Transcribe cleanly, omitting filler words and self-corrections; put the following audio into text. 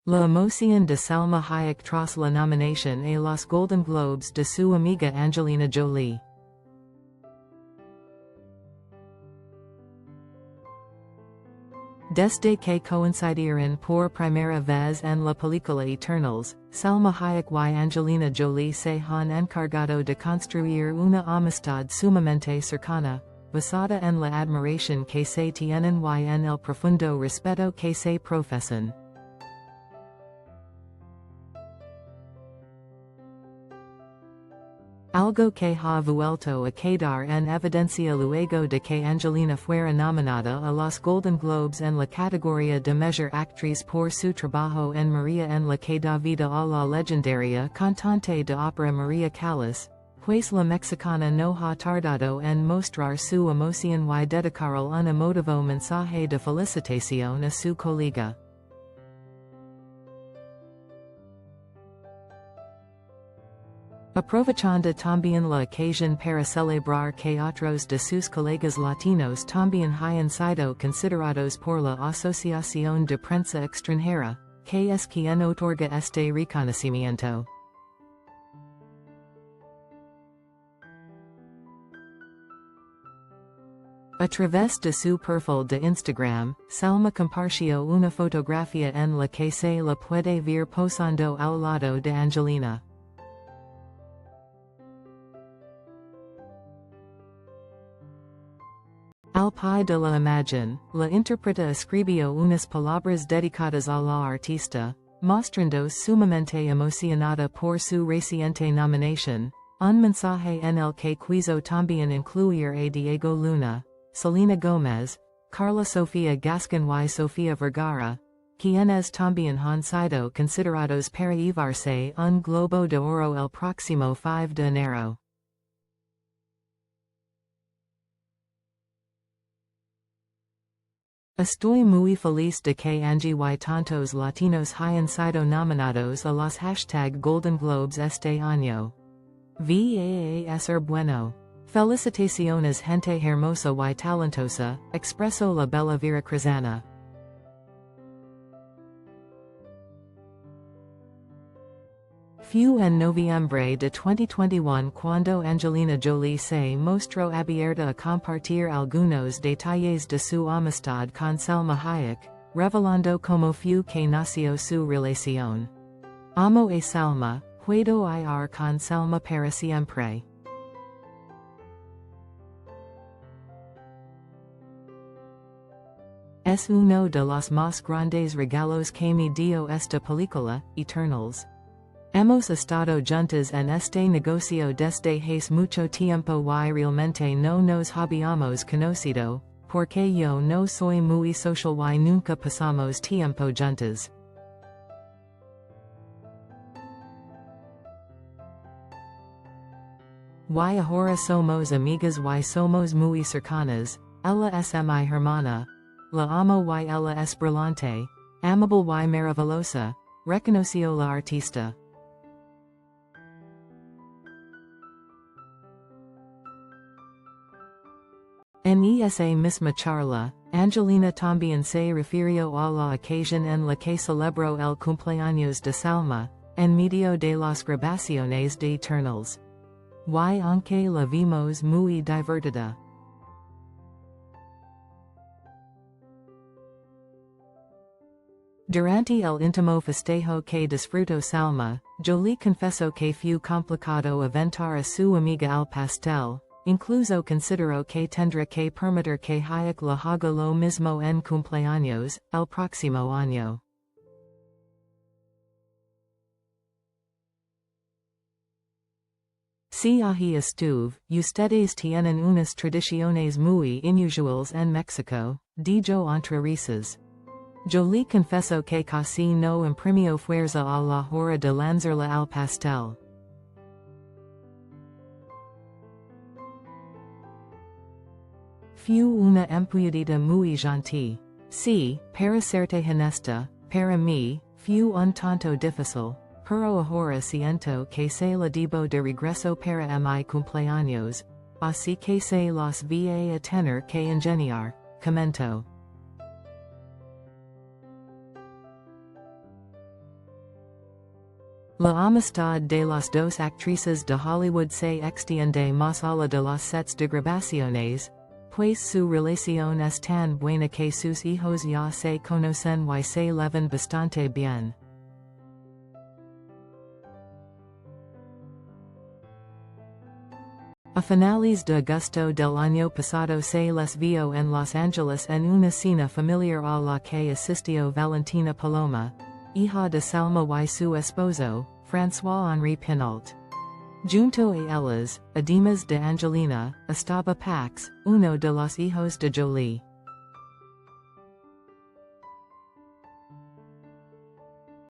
La emoción de Salma Hayek tras la nominación a los Golden Globes de su amiga Angelina Jolie. Desde que coincidieron por primera vez en la película Eternals, Salma Hayek y Angelina Jolie se han encargado de construir una amistad sumamente cercana, basada en la admiración que se tienen y en el profundo respeto que se profesan. Algo que ha vuelto a quedar en evidencia luego de que Angelina fuera nominada a los Golden Globes en la categoría de Mejor Actriz por su trabajo en María en la que da vida a la legendaria cantante de ópera María Callas, pues la mexicana no ha tardado en mostrar su emoción y dedicar un emotivo mensaje de felicitación a su colega. Aprovechando también la ocasión para celebrar que otros de sus colegas latinos también hayan sido considerados por la Asociación de Prensa Extranjera, que es quien otorga este reconocimiento. A través de su perfil de Instagram, Salma compartió una fotografía en la que se la puede ver posando al lado de Angelina. Al pie de la imagen, la intérprete escribió unas palabras dedicadas a la artista, mostrando sumamente emocionada por su reciente nominación, un mensaje en el que quiso también incluir a Diego Luna, Selena Gomez, Carla Sofía Gascon y Sofía Vergara, quienes también han sido considerados para llevarse un Globo de Oro el próximo 5 de enero. Estoy muy feliz de que Angie y tantos latinos hayan sido nominados a los #Golden Globes este año. Va a ser bueno. Felicitaciones gente hermosa y talentosa, expresó la bella veracruzana. Fue en noviembre de 2021 cuando Angelina Jolie se mostró abierta a compartir algunos detalles de su amistad con Salma Hayek, revelando cómo fue que nació su relación. Amo a Salma, puedo ir con Salma para siempre. Es uno de los más grandes regalos que me dio esta película, Eternals. Hemos estado juntos en este negocio desde hace mucho tiempo y realmente no nos habíamos conocido, porque yo no soy muy social y nunca pasamos tiempo juntos. Y ahora somos amigas y somos muy cercanas, ella es mi hermana. La amo y ella es brillante, amable y maravillosa, reconoció la artista. En esa misma charla, Angelina también se refirió a la ocasión en la que celebró el cumpleaños de Salma, en medio de las grabaciones de Eternals. Y aunque la vimos muy divertida. Durante el íntimo festejo que disfrutó Salma, Jolie confesó que fue complicado aventar a su amiga al pastel. Incluso consideró que tendrá que permitir que Hayek le haga lo mismo en cumpleaños, el próximo año. Si ahí estuve, ustedes tienen unas tradiciones muy inusuales en México, dijo entre risas. Jolie confesó que casi no imprimió fuerza a la hora de lanzarla al pastel. Fue una empleadita muy gentil. Sí, para serte honesta, para mí, fue un tanto difícil, pero ahora siento que se la debo de regreso para mi cumpleaños, así que se los va a tener que ingeniar, comentó. La amistad de las dos actrices de Hollywood se extiende más allá de los sets de grabaciones, pues su relación es tan buena que sus hijos ya se conocen y se llevan bastante bien. A finales de agosto del año pasado se les vio en Los Angeles en una cena familiar a la que asistió Valentina Paloma, hija de Salma y su esposo, François-Henri Pinault. Junto a ellas, además de Angelina, estaba Pax, uno de los hijos de Jolie.